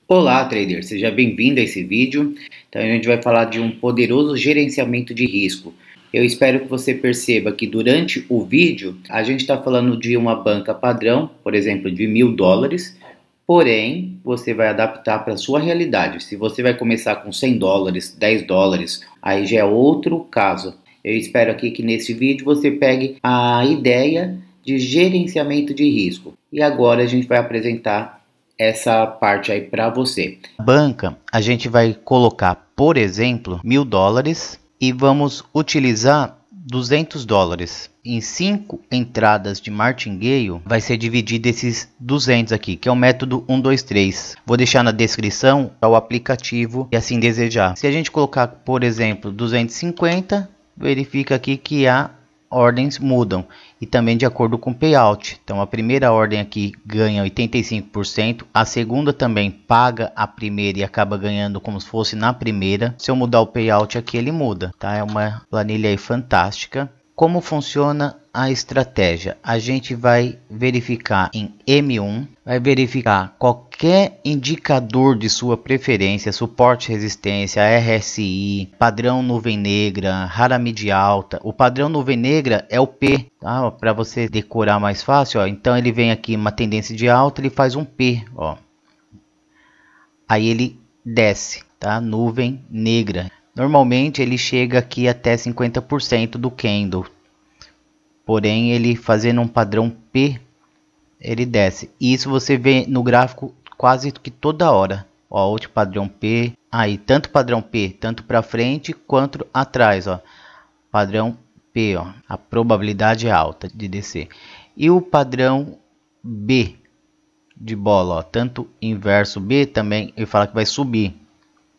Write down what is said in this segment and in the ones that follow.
Olá, trader, seja bem-vindo a esse vídeo. Então, a gente vai falar de um poderoso gerenciamento de risco. Eu espero que você perceba que durante o vídeo a gente está falando de uma banca padrão, por exemplo, de US$ 1.000, porém você vai adaptar para a sua realidade. Se você vai começar com US$ 100, US$ 10, aí já é outro caso. Eu espero aqui que nesse vídeo você pegue a ideia de gerenciamento de risco. E agora a gente vai apresentar essa parte aí para você. Banca, a gente vai colocar, por exemplo, US$ 1.000 e vamos utilizar US$ 200. Em 5 entradas de martingale, vai ser dividido esses 200 aqui, que é o método 1, 2, 3. Vou deixar na descrição o aplicativo e assim desejar. Se a gente colocar, por exemplo, 250, verifica aqui que há ordens mudam e também de acordo com o payout. Então a primeira ordem aqui ganha 85%, a segunda também paga a primeira e acaba ganhando como se fosse na primeira. Se eu mudar o payout aqui, ele muda, tá? É uma planilha aí fantástica. Como funciona a estratégia? A gente vai verificar em M1, vai verificar qualquer indicador de sua preferência, suporte, resistência, RSI, padrão nuvem negra, rara mídia alta. O padrão nuvem negra é o P, tá? Para você decorar mais fácil, ó. Então ele vem aqui uma tendência de alta, ele faz um P, ó. Aí ele desce, tá? Nuvem negra. Normalmente ele chega aqui até 50% do candle. Porém, ele fazendo um padrão P, ele desce. E isso você vê no gráfico quase que toda hora. Ó, outro padrão P. Aí, tanto padrão P, tanto para frente quanto atrás, ó. Padrão P, ó. A probabilidade é alta de descer. E o padrão B de bola, ó, tanto inverso B também, ele fala que vai subir.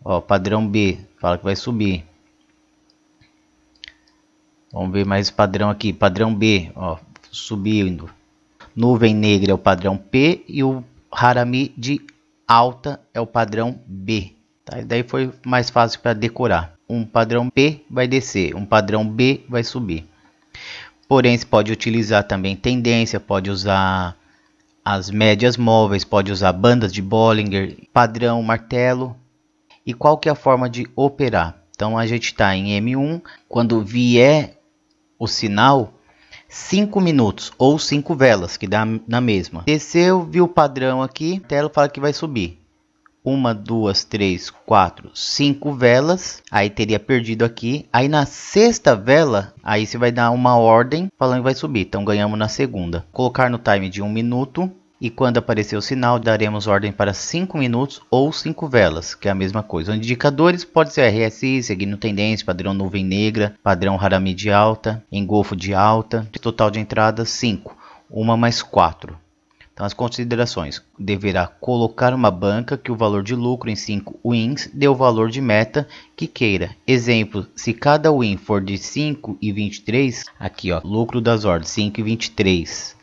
Ó, padrão B, fala que vai subir. Vamos ver mais padrão aqui, padrão B, ó, subindo. Nuvem negra é o padrão P e o Harami de alta é o padrão B. Tá? E daí foi mais fácil para decorar. Um padrão P vai descer, um padrão B vai subir. Porém, você pode utilizar também tendência, pode usar as médias móveis, pode usar bandas de Bollinger, padrão martelo. E qual que é a forma de operar? Então a gente está em M1, quando vier o sinal, 5 minutos ou 5 velas, que dá na mesma. Desceu, viu o padrão aqui, a tela fala que vai subir. 1, 2, 3, 4, 5 velas, aí teria perdido aqui. Aí na sexta vela, aí você vai dar uma ordem falando que vai subir. Então ganhamos na segunda. Colocar no time de 1 minuto. E quando aparecer o sinal, daremos ordem para 5 minutos ou 5 velas, que é a mesma coisa. Os indicadores pode ser RSI, seguindo tendência, padrão nuvem negra, padrão Harami de alta, engolfo de alta. Total de entradas 5, uma mais 4. Então as considerações: deverá colocar uma banca que o valor de lucro em 5 wins dê o valor de meta que queira. Exemplo, se cada win for de 5,23, aqui ó, lucro das ordens 5,23.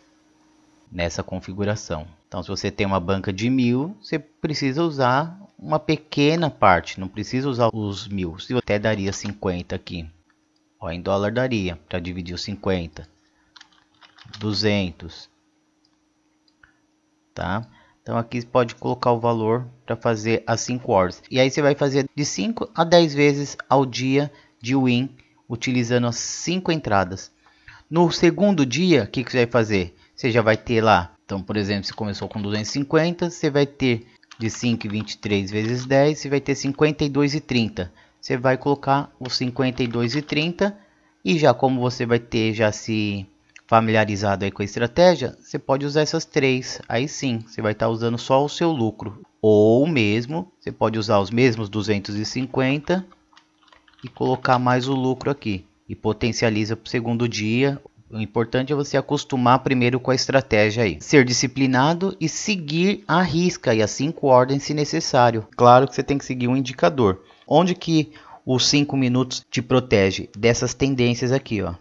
Nessa configuração. Então, se você tem uma banca de 1.000, você precisa usar uma pequena parte, não precisa usar os 1.000. Se até daria 50 aqui, ó, em dólar daria para dividir os 50, 200, tá? Então aqui você pode colocar o valor para fazer as 5 ordens. E aí você vai fazer de 5 a 10 vezes ao dia de win, utilizando as 5 entradas. No segundo dia, o que você vai fazer? Você já vai ter lá, então por exemplo, se começou com 250, você vai ter de 5,23 vezes 10, você vai ter 52,30. Você vai colocar os 52,30 e já como você vai ter já se familiarizado aí com a estratégia, você pode usar essas três. Aí sim, você vai estar usando só o seu lucro. Ou mesmo, você pode usar os mesmos 250 e colocar mais o lucro aqui. E potencializa para o segundo dia. O importante é você acostumar primeiro com a estratégia aí. Ser disciplinado e seguir a risca e as 5 ordens se necessário. Claro que você tem que seguir um indicador. Onde que os 5 minutos te protege? Dessas tendências aqui, ó.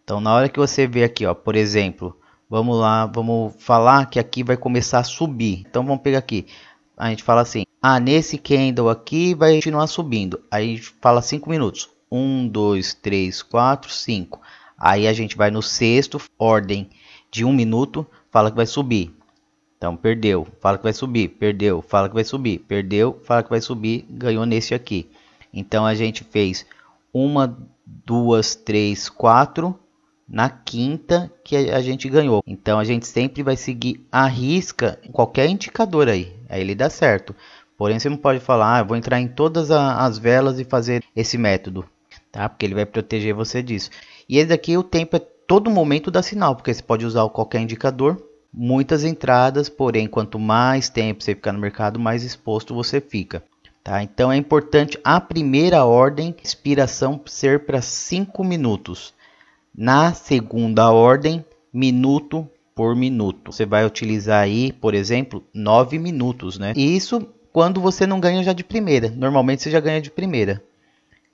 Então na hora que você vê aqui, ó, por exemplo, vamos lá, vamos falar que aqui vai começar a subir. Então vamos pegar aqui. A gente fala assim, nesse candle aqui vai continuar subindo. Aí a gente fala 5 minutos. 1, 2, 3, 4, 5. Aí a gente vai no sexto, ordem de 1 minuto, fala que vai subir. Então perdeu, fala que vai subir, perdeu, fala que vai subir, perdeu, fala que vai subir, ganhou nesse aqui. Então a gente fez 1, 2, 3, 4 na quinta que a gente ganhou. Então a gente sempre vai seguir a risca em qualquer indicador aí ele dá certo. Porém você não pode falar, vou entrar em todas as velas e fazer esse método, tá? Porque ele vai proteger você disso. E esse daqui o tempo é todo momento da sinal, porque você pode usar qualquer indicador. Muitas entradas, porém quanto mais tempo você ficar no mercado, mais exposto você fica. Tá? Então é importante a primeira ordem, expiração ser para 5 minutos. Na segunda ordem, minuto por minuto. Você vai utilizar aí, por exemplo, 9 minutos, né? E isso quando você não ganha já de primeira. Normalmente você já ganha de primeira.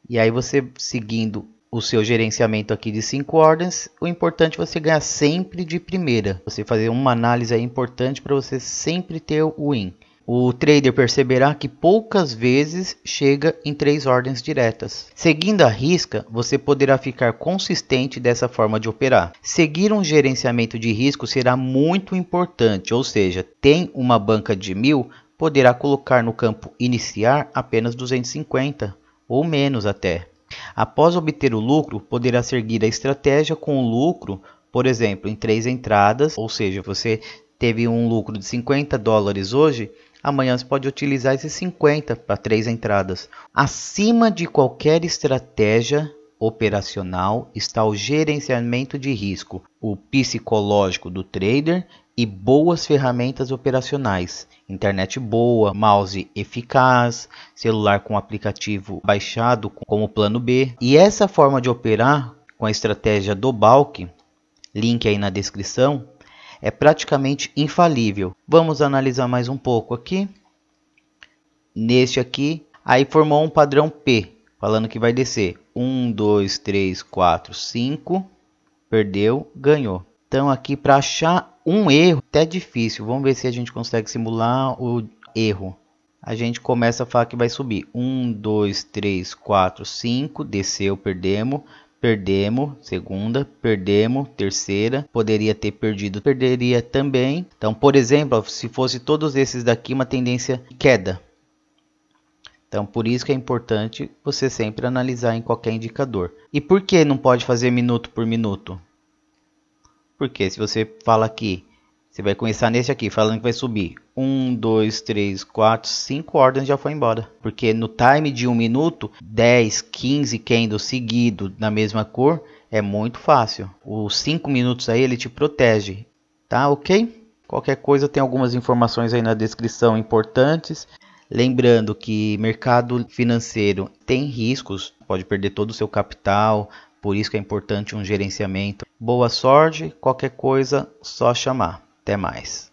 E aí você seguindo o seu gerenciamento aqui de 5 ordens, o importante é você ganhar sempre de primeira. Você fazer uma análise aí importante para você sempre ter o win. O trader perceberá que poucas vezes chega em 3 ordens diretas. Seguindo a risca, você poderá ficar consistente dessa forma de operar. Seguir um gerenciamento de risco será muito importante, ou seja, tem uma banca de 1000, poderá colocar no campo iniciar apenas 250 ou menos até. Após obter o lucro, poderá seguir a estratégia com o lucro, por exemplo, em 3 entradas, ou seja, você teve um lucro de 50 dólares hoje, amanhã você pode utilizar esses 50 para 3 entradas. Acima de qualquer estratégia operacional está o gerenciamento de risco, o psicológico do trader e boas ferramentas operacionais. Internet boa, mouse eficaz, celular com aplicativo baixado como plano B. E essa forma de operar com a estratégia do bulk, link aí na descrição, é praticamente infalível. Vamos analisar mais um pouco aqui. Neste aqui, aí formou um padrão P, falando que vai descer 1, 2, 3, 4, 5, perdeu, ganhou. Então aqui para achar um erro até difícil. Vamos ver se a gente consegue simular o erro. A gente começa a falar que vai subir 1, 2, 3, 4, 5, desceu, perdemos. Perdemos, segunda, perdemos, terceira, poderia ter perdido, perderia também. Então, por exemplo, se fosse todos esses daqui, uma tendência de queda. Então, por isso que é importante você sempre analisar em qualquer indicador. E por que não pode fazer minuto por minuto? Porque se você fala aqui, você vai começar nesse aqui, falando que vai subir 1, 2, 3, 4, 5 ordens já foi embora. Porque no time de 1 minuto, 10, 15 candles seguidos na mesma cor é muito fácil. Os 5 minutos aí ele te protege, tá ok? Qualquer coisa tem algumas informações aí na descrição importantes. Lembrando que mercado financeiro tem riscos, pode perder todo o seu capital, por isso que é importante um gerenciamento. Boa sorte, qualquer coisa só chamar. Até mais.